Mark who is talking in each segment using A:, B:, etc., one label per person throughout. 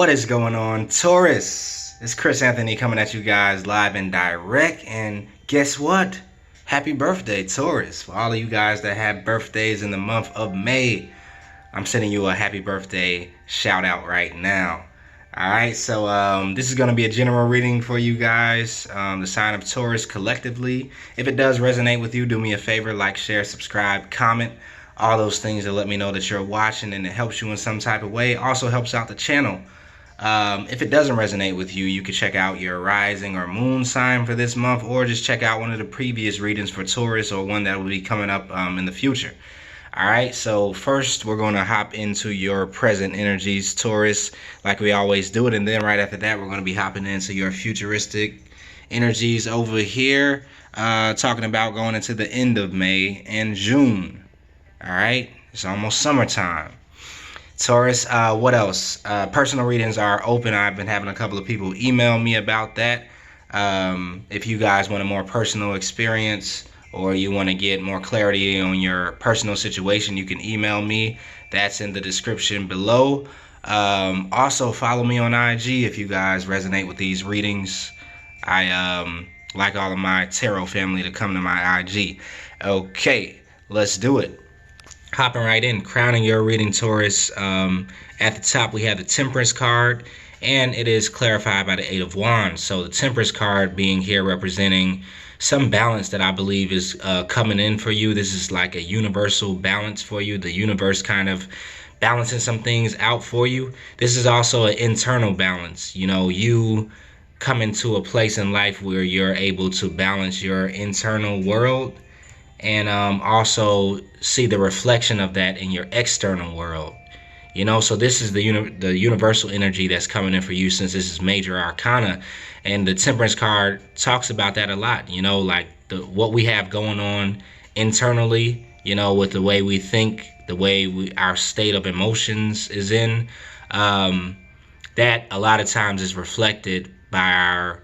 A: What is going on, Taurus? It's Chris Anthony coming at you guys live and direct. And guess what? Happy birthday, Taurus. For all of you guys that have birthdays in the month of May, I'm sending you a happy birthday shout out right now. Alright, so this is going to be a general reading for you guys, the sign of Taurus collectively. If it does resonate with you, do me a favor, like, share, subscribe, comment. All those things that let me know that you're watching and it helps you in some type of way. Also helps out the channel. If it doesn't resonate with you, you can check out your rising or moon sign for this month, or just check out one of the previous readings for Taurus, or one that will be coming up in the future. Alright, so first we're going to hop into your present energies, Taurus, like we always do it. And then right after that, we're going to be hopping into your futuristic energies over here, talking about going into the end of May and June. Alright, it's almost summertime. Taurus, what else? Personal readings are open. I've been having a couple of people email me about that. If you guys want a more personal experience, or you want to get more clarity on your personal situation, you can email me. That's in the description below. Also, follow me on IG if you guys resonate with these readings. I like all of my tarot family to come to my IG. Okay, let's do it. Hopping right in, crowning your reading, Taurus. At the top, we have the Temperance card, and it is clarified by the Eight of Wands. So the Temperance card being here representing some balance that I believe is coming in for you. This is like a universal balance for you. The universe kind of balancing some things out for you. This is also an internal balance. You know, you come into a place in life where you're able to balance your internal world, and also see the reflection of that in your external world. You know, so this is the universal energy that's coming in for you, since this is major arcana. And the Temperance card talks about that a lot, you know, like what we have going on internally, you know, with the way we think, the way our state of emotions is in, that a lot of times is reflected by our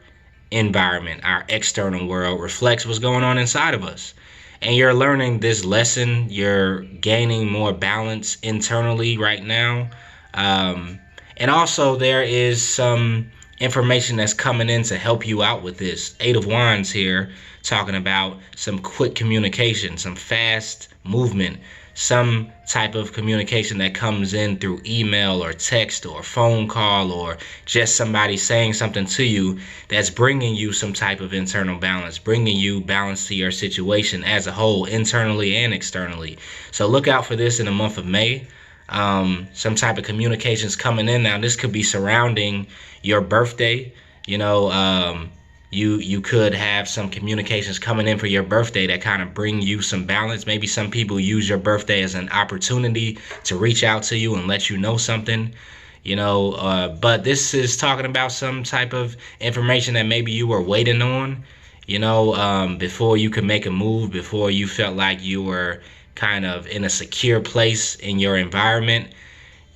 A: environment. Our external world reflects what's going on inside of us. And you're learning this lesson. You're gaining more balance internally right now. And also there is some information that's coming in to help you out with this. Eight of Wands here, talking about some quick communication, some fast movement, some type of communication that comes in through email or text or phone call, or just somebody saying something to you that's bringing you some type of internal balance, bringing you balance to your situation as a whole, internally and externally. So look out for this in the month of May. Some type of communications coming in. Now, this could be surrounding your birthday. You know, you could have some communications coming in for your birthday that kind of bring you some balance. Maybe some people use your birthday as an opportunity to reach out to you and let you know something, you know, but this is talking about some type of information that maybe you were waiting on, you know, before you could make a move, before you felt like you were kind of in a secure place in your environment.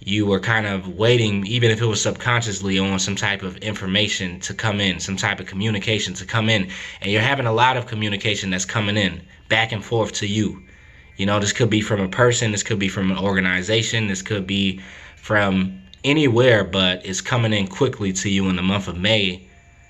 A: You were kind of waiting, even if it was subconsciously, on some type of information to come in, some type of communication to come in. And you're having a lot of communication that's coming in back and forth to you. You know, this could be from a person, this could be from an organization, this could be from anywhere, but it's coming in quickly to you in the month of May.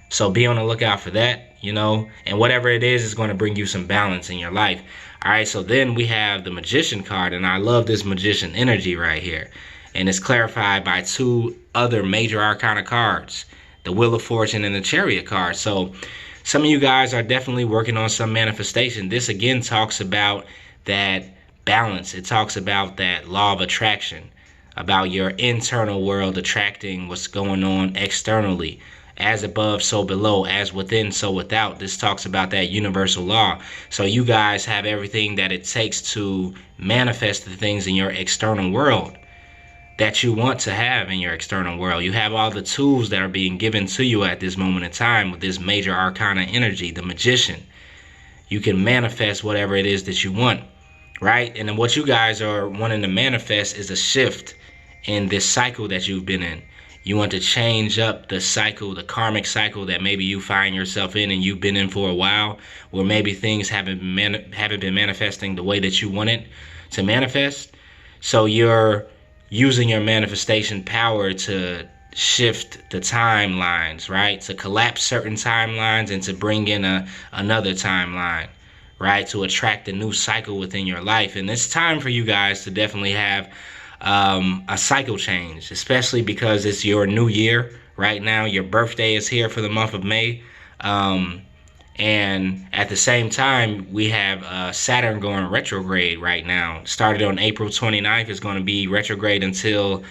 A: So be on the lookout for that, you know, and whatever it is going to bring you some balance in your life. All right, so then we have the Magician card, and I love this Magician energy right here. And it's clarified by two other major arcana cards, the Wheel of Fortune and the Chariot card. So some of you guys are definitely working on some manifestation. This again talks about that balance. It talks about that law of attraction, about your internal world attracting what's going on externally. As above, so below, as within, so without. This talks about that universal law. So you guys have everything that it takes to manifest the things in your external world that you want to have in your external world. You have all the tools that are being given to you at this moment in time with this major arcana energy, the Magician. You can manifest whatever it is that you want, right? And then what you guys are wanting to manifest is a shift in this cycle that you've been in. You want to change up the cycle, the karmic cycle that maybe you find yourself in and you've been in for a while, where maybe things haven't been manifesting the way that you want it to manifest. So you're using your manifestation power to shift the timelines, right? To collapse certain timelines and to bring in another timeline, right? To attract a new cycle within your life. And it's time for you guys to definitely have a cycle change, especially because it's your new year right now. Your birthday is here for the month of May. And at the same time, we have Saturn going retrograde right now. Started on April 29th. It's going to be retrograde until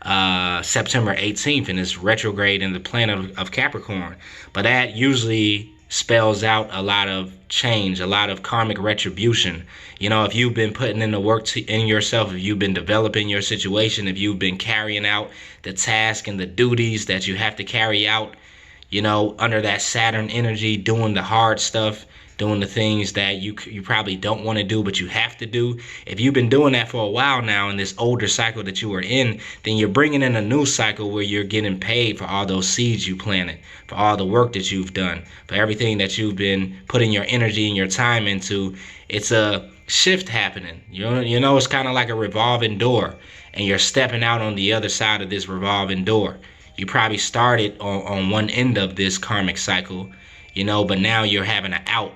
A: September 18th, and it's retrograde in the planet of Capricorn. But that usually spells out a lot of change, a lot of karmic retribution. You know, if you've been putting in the work in yourself, if you've been developing your situation, if you've been carrying out the task and the duties that you have to carry out, you know, under that Saturn energy, doing the hard stuff, doing the things that you probably don't want to do, but you have to do. If you've been doing that for a while now in this older cycle that you were in, then you're bringing in a new cycle where you're getting paid for all those seeds you planted, for all the work that you've done, for everything that you've been putting your energy and your time into. It's a shift happening. You know, it's kind of like a revolving door, and you're stepping out on the other side of this revolving door. You probably started on one end of this karmic cycle, you know, but now you're having an out.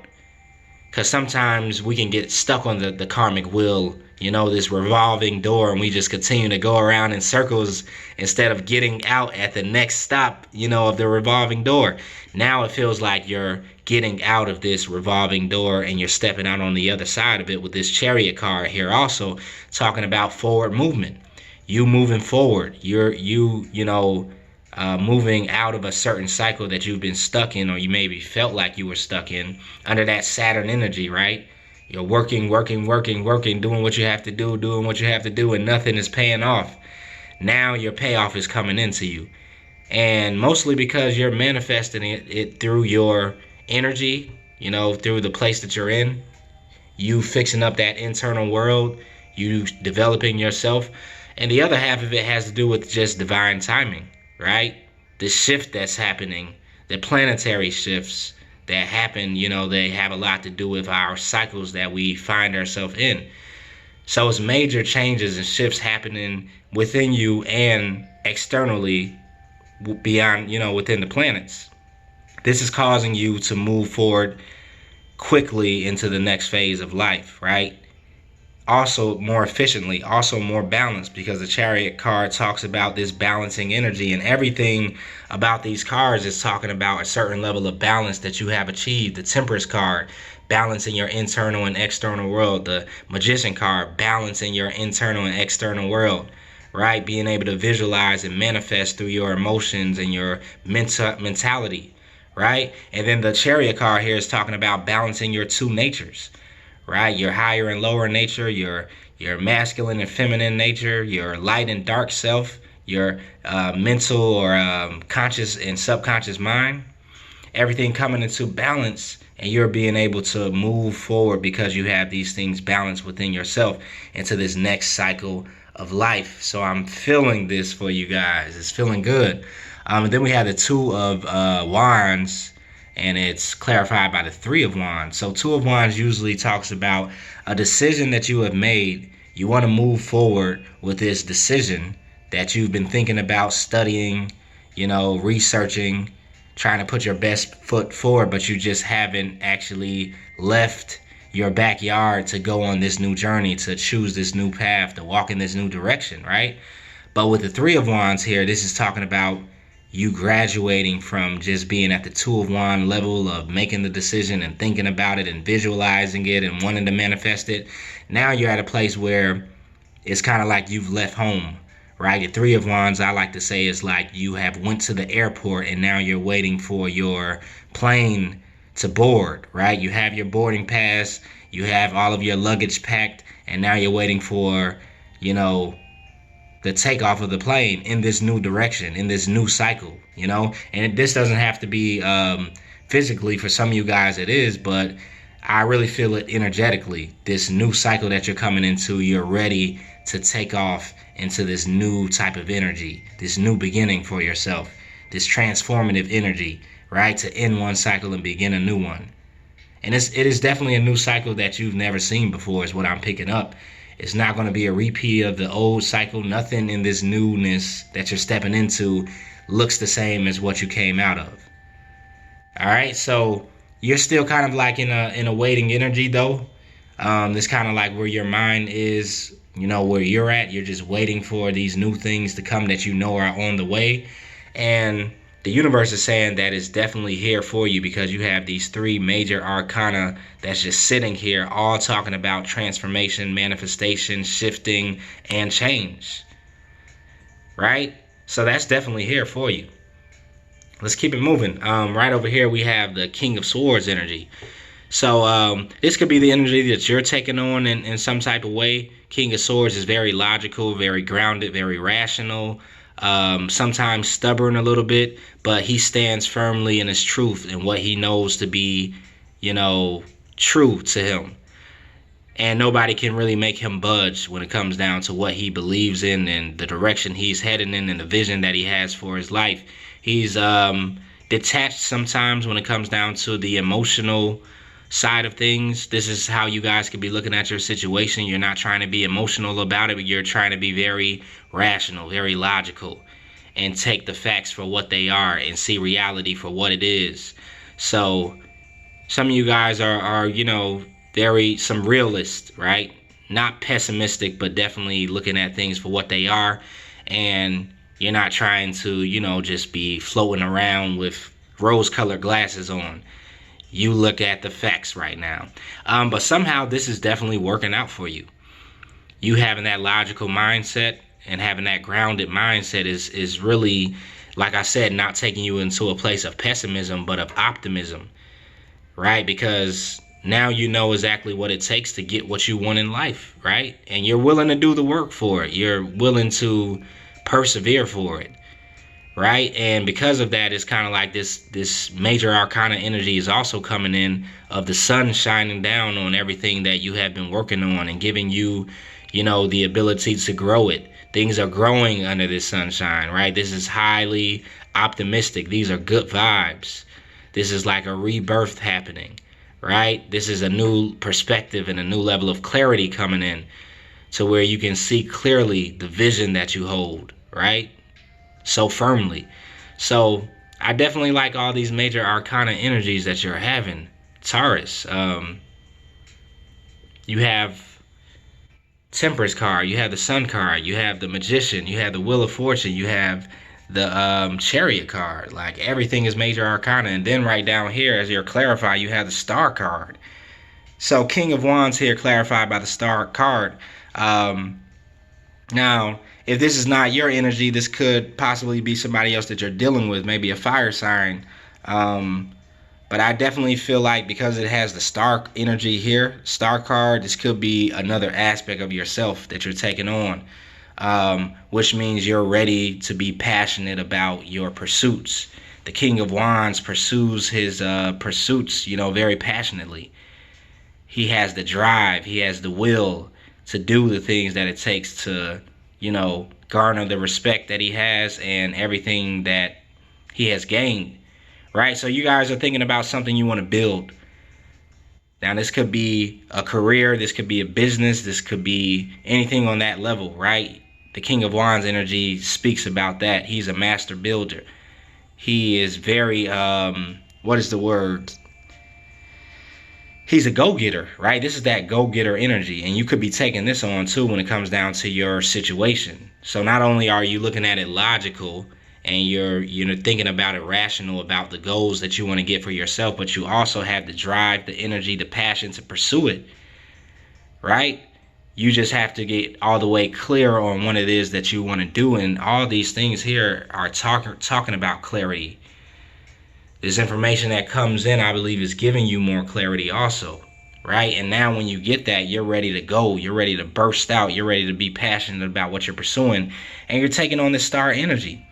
A: Because sometimes we can get stuck on the karmic wheel, you know, this revolving door, and we just continue to go around in circles instead of getting out at the next stop, you know, of the revolving door. Now it feels like you're getting out of this revolving door and you're stepping out on the other side of it with this Chariot card here also talking about forward movement. You moving forward. You know, moving out of a certain cycle that you've been stuck in, or you maybe felt like you were stuck in under that Saturn energy, right? You're working, doing what you have to do, and nothing is paying off. Now your payoff is coming into you. And mostly because you're manifesting it through your energy, you know, through the place that you're in, you fixing up that internal world, you developing yourself. And the other half of it has to do with just divine timing. Right? The shift that's happening, the planetary shifts that happen, you know, they have a lot to do with our cycles that we find ourselves in. So it's major changes and shifts happening within you and externally beyond, you know, within the planets. This is causing you to move forward quickly into the next phase of life, right? Also more efficiently, also more balanced, because the Chariot card talks about this balancing energy, and everything about these cards is talking about a certain level of balance that you have achieved. The Temperance card, balancing your internal and external world. The Magician card, balancing your internal and external world, right? Being able to visualize and manifest through your emotions and your mentality, right? And then the Chariot card here is talking about balancing your two natures, right? Your higher and lower nature, your masculine and feminine nature, your light and dark self, your mental or conscious and subconscious mind. Everything coming into balance, and you're being able to move forward because you have these things balanced within yourself into this next cycle of life. So I'm feeling this for you guys. It's feeling good. And then we have the Two of Wands, and it's clarified by the Three of Wands. So Two of Wands usually talks about a decision that you have made. You want to move forward with this decision that you've been thinking about, studying, you know, researching, trying to put your best foot forward, but you just haven't actually left your backyard to go on this new journey, to choose this new path, to walk in this new direction, right? But with the Three of Wands here, this is talking about you graduating from just being at the Two of Wands level of making the decision and thinking about it and visualizing it and wanting to manifest it. Now you're at a place where it's kind of like you've left home, right? The Three of Wands, I like to say, is like you have went to the airport and now you're waiting for your plane to board, right? You have your boarding pass, you have all of your luggage packed, and now you're waiting for, you know, the takeoff of the plane in this new direction, in this new cycle, you know? And this doesn't have to be physically. For some of you guys it is, but I really feel it energetically. This new cycle that you're coming into, you're ready to take off into this new type of energy, this new beginning for yourself, this transformative energy, right? To end one cycle and begin a new one. And it is definitely a new cycle that you've never seen before is what I'm picking up. It's not going to be a repeat of the old cycle. Nothing in this newness that you're stepping into looks the same as what you came out of. All right, so you're still kind of like in a waiting energy though. This kind of like where your mind is, you know, where you're at. You're just waiting for these new things to come that you know are on the way. And the universe is saying that it's definitely here for you because you have these three major arcana that's just sitting here, all talking about transformation, manifestation, shifting, and change. Right? So that's definitely here for you. Let's keep it moving. Right over here, we have the King of Swords energy. So this could be the energy that you're taking on in some type of way. King of Swords is very logical, very grounded, very rational, sometimes stubborn a little bit, but he stands firmly in his truth and what he knows to be, you know, true to him. And nobody can really make him budge when it comes down to what he believes in and the direction he's heading in and the vision that he has for his life. He's detached sometimes when it comes down to the emotional side of things. This is how you guys could be looking at your situation. You're not trying to be emotional about it, but you're trying to be very rational, very logical, and take the facts for what they are and see reality for what it is. So some of you guys are you know, some realists, right? Not pessimistic, but definitely looking at things for what they are. And you're not trying to, you know, just be floating around with rose-colored glasses on. You look at the facts right now. But somehow this is definitely working out for you. You having that logical mindset and having that grounded mindset is really, like I said, not taking you into a place of pessimism, but of optimism, right? Because now you know exactly what it takes to get what you want in life, right? And you're willing to do the work for it. You're willing to persevere for it, right? And because of that, it's kind of like this major arcana energy is also coming in of the sun shining down on everything that you have been working on and giving you, you know, the ability to grow it. Things are growing under this sunshine, right? This is highly optimistic. These are good vibes. This is like a rebirth happening, right? This is a new perspective and a new level of clarity coming in to where you can see clearly the vision that you hold, right? So firmly. So I definitely like all these major arcana energies that you're having, Taurus. You have Temperance card, you have the Sun card, you have the Magician, you have the Wheel of Fortune, you have the Chariot card. Like everything is major arcana. And then right down here, as you're clarified, you have the Star card. So King of Wands here clarified by the Star card. Now, if this is not your energy, this could possibly be somebody else that you're dealing with, maybe a fire sign. But I definitely feel like because it has the Star energy here, Star card, this could be another aspect of yourself that you're taking on, which means you're ready to be passionate about your pursuits. The King of Wands pursues his pursuits, you know, very passionately. He has the drive, he has the will to do the things that it takes to, you know, garner the respect that he has and everything that he has gained, right? So you guys are thinking about something you want to build. Now, this could be a career, this could be a business, this could be anything on that level, right? The King of Wands energy speaks about that. He's a master builder. He is very, what is the word? He's a go-getter, right? This is that go-getter energy. And you could be taking this on too when it comes down to your situation. So not only are you looking at it logical and you're thinking about it rational about the goals that you want to get for yourself, but you also have the drive, the energy, the passion to pursue it, right? You just have to get all the way clear on what it is that you want to do. And all these things here are talking about clarity. This information that comes in, I believe, is giving you more clarity also, right? And now when you get that, you're ready to go. You're ready to burst out. You're ready to be passionate about what you're pursuing. And you're taking on this Star energy.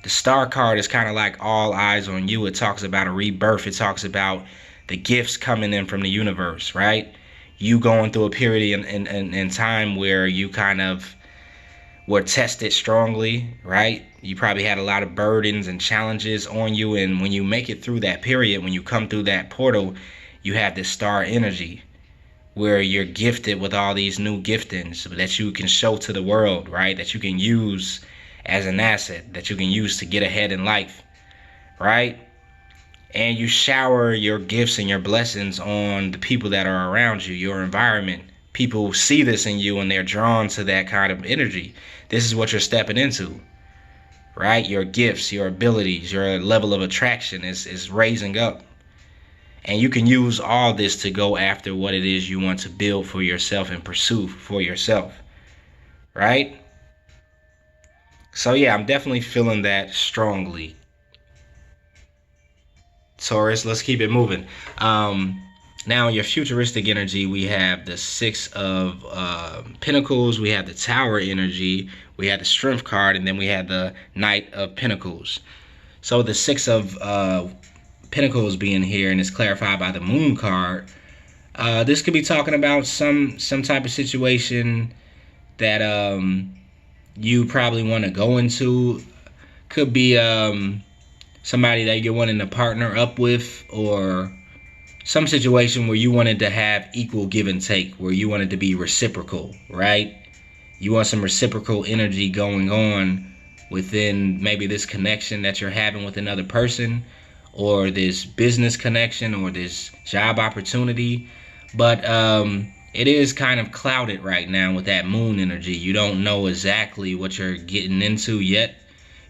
A: The Star card is kind of like all eyes on you. It talks about a rebirth. It talks about the gifts coming in from the universe, right? You going through a period in time where you kind of were tested strongly, right? You probably had a lot of burdens and challenges on you. And when you make it through that period, when you come through that portal, you have this Star energy where you're gifted with all these new giftings that you can show to the world, right? That you can use as an asset that you can use to get ahead in life, right? And you shower your gifts and your blessings on the people that are around you, your environment. People see this in you and they're drawn to that kind of energy. This is what you're stepping into, right? Your gifts, your abilities, your level of attraction is raising up. And you can use all this to go after what it is you want to build for yourself and pursue for yourself, right? So yeah, I'm definitely feeling that strongly. Taurus, let's keep it moving. Now, your futuristic energy, we have the Six of Pentacles, we have the Tower energy, we have the Strength card, and then we have the Knight of Pentacles. So the Six of Pentacles being here, and it's clarified by the Moon card. This could be talking about some type of situation that you probably want to go into. Could be somebody that you're wanting to partner up with, or some situation where you wanted to have equal give and take, where you wanted to be reciprocal, right? You want some reciprocal energy going on within maybe this connection that you're having with another person, or this business connection, or this job opportunity. But it is kind of clouded right now with that moon energy. You don't know exactly what you're getting into yet,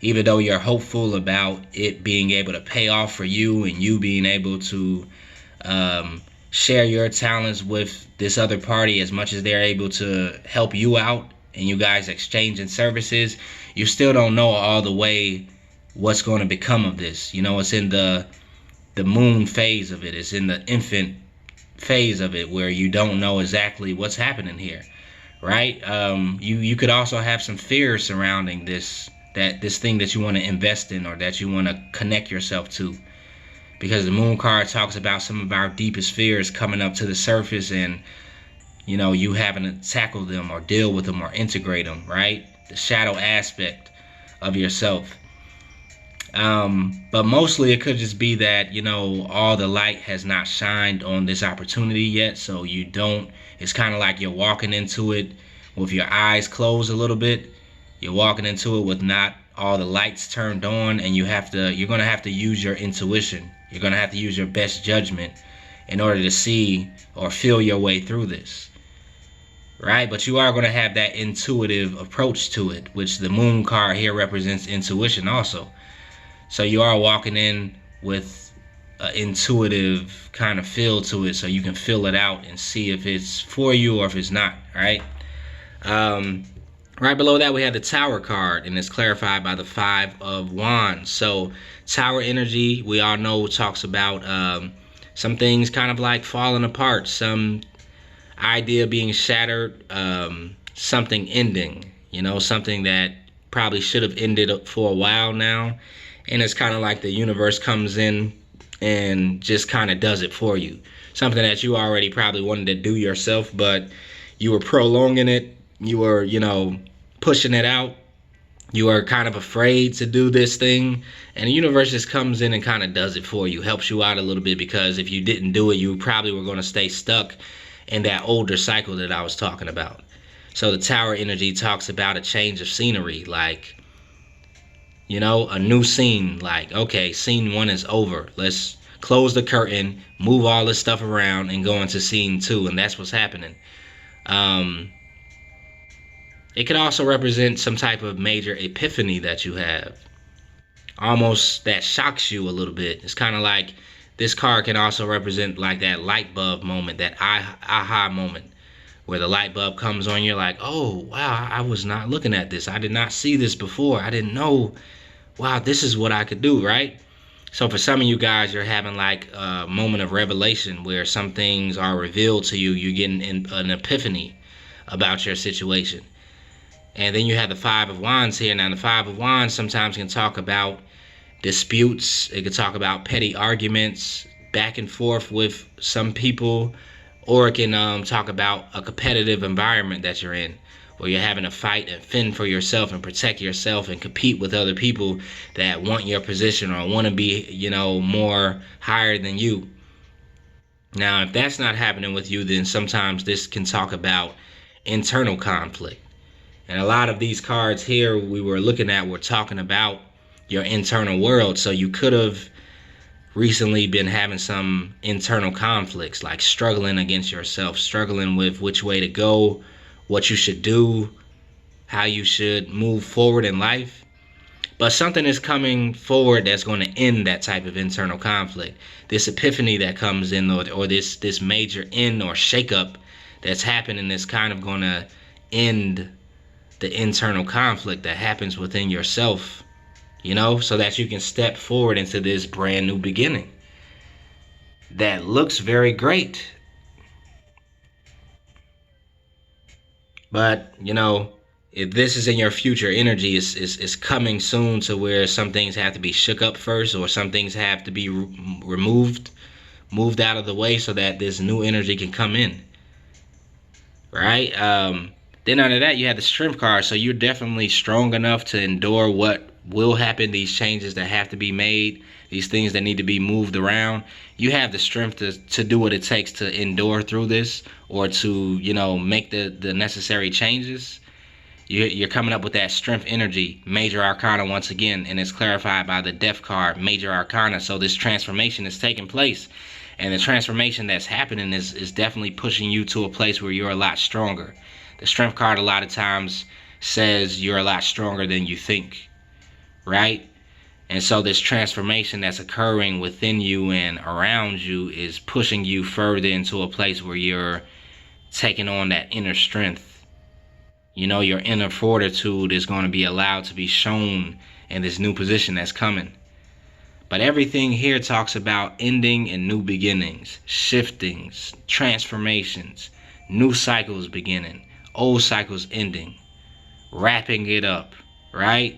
A: even though you're hopeful about it being able to pay off for you and you being able to share your talents with this other party as much as they're able to help you out, and you guys exchanging services. You still don't know all the way what's going to become of this. You know, it's in the moon phase of it. It's in the infant phase of it, where you don't know exactly what's happening here, right? You could also have some fear surrounding this thing that you want to invest in, or that you want to connect yourself to, because the Moon card talks about some of our deepest fears coming up to the surface, and you know, you having to tackle them or deal with them or integrate them, right? The shadow aspect of yourself. But mostly it could just be that, you know, all the light has not shined on this opportunity yet, so you don't, it's kind of like you're walking into it with your eyes closed a little bit. You're walking into it with not all the lights turned on, and you're going to have to use your intuition. You're going to have to use your best judgment in order to see or feel your way through this, right? But you are going to have that intuitive approach to it, which the Moon card here represents intuition also. So you are walking in with an intuitive kind of feel to it, so you can feel it out and see if it's for you or if it's not, right? Right below that, we have the Tower card, and it's clarified by the Five of Wands. So Tower energy, we all know, talks about some things kind of like falling apart, some idea being shattered, something ending, you know, something that probably should have ended up for a while now. And it's kind of like the universe comes in and just kind of does it for you. Something that you already probably wanted to do yourself, but you were prolonging it. You were, you know, pushing it out. You are kind of afraid to do this thing, and the universe just comes in and kind of does it for you, helps you out a little bit, because if you didn't do it, you probably were going to stay stuck in that older cycle that I was talking about. So the Tower energy talks about a change of scenery, like, you know, a new scene. Like, okay, scene 1 is over. Let's close the curtain, move all this stuff around, and go into scene 2, and that's what's happening. It could also represent some type of major epiphany that you have, almost that shocks you a little bit. It's kind of like this card can also represent like that light bulb moment, that aha moment, where the light bulb comes on. You're like, oh wow, I was not looking at this. I did not see this before. I didn't know, wow, this is what I could do, right? So for some of you guys, you're having like a moment of revelation where some things are revealed to you. You're getting an epiphany about your situation. And then you have the Five of Wands here. Now, the Five of Wands sometimes can talk about disputes. It can talk about petty arguments, back and forth with some people. Or it can talk about a competitive environment that you're in, where you're having to fight and fend for yourself and protect yourself and compete with other people that want your position or want to be, you know, more higher than you. Now, if that's not happening with you, then sometimes this can talk about internal conflict. And a lot of these cards here we were looking at were talking about your internal world. So you could have recently been having some internal conflicts, like struggling against yourself, struggling with which way to go, what you should do, how you should move forward in life. But something is coming forward that's going to end that type of internal conflict. This epiphany that comes in, or this major end or shakeup that's happening, is kind of going to end the internal conflict that happens within yourself, so that you can step forward into this brand new beginning that looks very great. But, if this is in your future energy, it's coming soon, to where some things have to be shook up first, or some things have to be moved out of the way, so that this new energy can come in, right? Then under that, you have the strength card. So you're definitely strong enough to endure what will happen, these changes that have to be made, these things that need to be moved around. You have the strength to do what it takes to endure through this, or to, make the necessary changes. You're coming up with that strength energy, major arcana once again, and it's clarified by the death card, major arcana. So this transformation is taking place, and the transformation that's happening is definitely pushing you to a place where you're a lot stronger. The strength card a lot of times says you're a lot stronger than you think, right? And so this transformation that's occurring within you and around you is pushing you further into a place where you're taking on that inner strength. Your inner fortitude is going to be allowed to be shown in this new position that's coming. But everything here talks about ending and new beginnings, shiftings, transformations, new cycles beginning, old cycles ending, wrapping it up, right?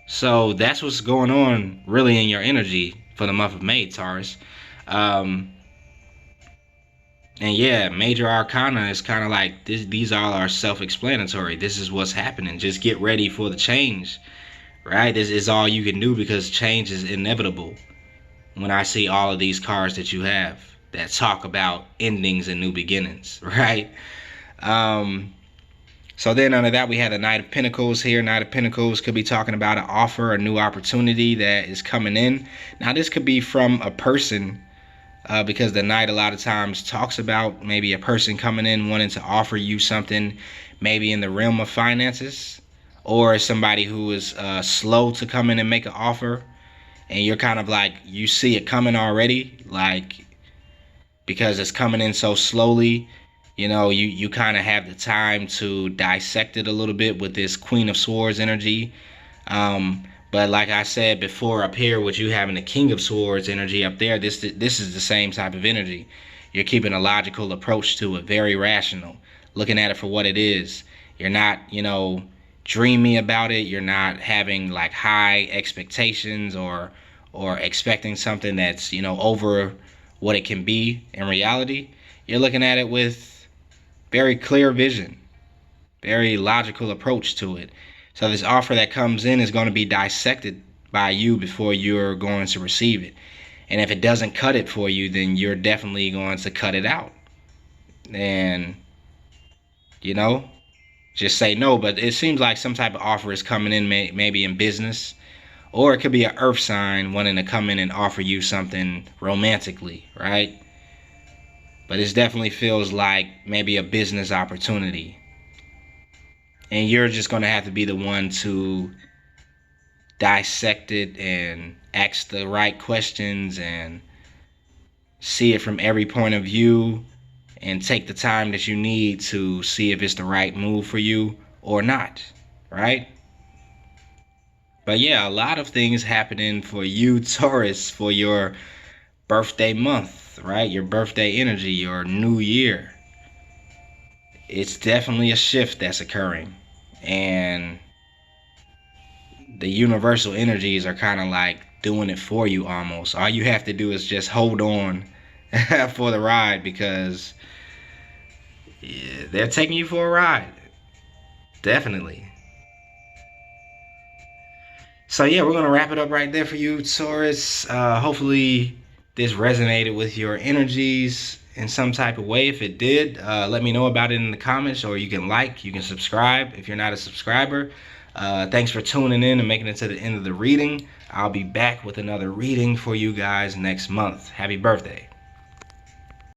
A: So that's what's going on really in your energy for the month of May, Taurus. And yeah, major arcana is kind of like this. These all are self-explanatory. This is what's happening. Just get ready for the change, right? This is all you can do, because change is inevitable. When I see all of these cards that you have that talk about endings and new beginnings, right? So then under that, we had the Knight of Pentacles here. Knight of Pentacles could be talking about an offer, a new opportunity that is coming in. Now, this could be from a person, because the Knight a lot of times talks about maybe a person coming in wanting to offer you something, maybe in the realm of finances, or somebody who is slow to come in and make an offer, and you're kind of like, you see it coming already, like, because it's coming in so slowly. You kind of have the time to dissect it a little bit with this Queen of Swords energy. But like I said before, up here with you having the King of Swords energy up there, this is the same type of energy. You're keeping a logical approach to it, very rational, looking at it for what it is. You're not, dreamy about it. You're not having like high expectations or expecting something that's, over what it can be in reality. You're looking at it with very clear vision, very logical approach to it. So this offer that comes in is going to be dissected by you before you're going to receive it. And if it doesn't cut it for you, then you're definitely going to cut it out. And, just say no. But it seems like some type of offer is coming in, maybe in business. Or it could be an earth sign wanting to come in and offer you something romantically, right? But it definitely feels like maybe a business opportunity. And you're just going to have to be the one to dissect it and ask the right questions and see it from every point of view, and take the time that you need to see if it's the right move for you or not, right? But yeah, a lot of things happening for you, Taurus, for your birthday month, right? Your birthday energy, your new year. It's definitely a shift that's occurring. And the universal energies are kind of like doing it for you almost. All you have to do is just hold on for the ride, because yeah, they're taking you for a ride. Definitely. So yeah, we're going to wrap it up right there for you, Taurus. Hopefully this resonated with your energies. in some type of way. If it did, let me know about it in the comments, or you can subscribe if you're not a subscriber. Thanks for tuning in and making it to the end of the reading. I'll be back with another reading for you guys next month. Happy birthday.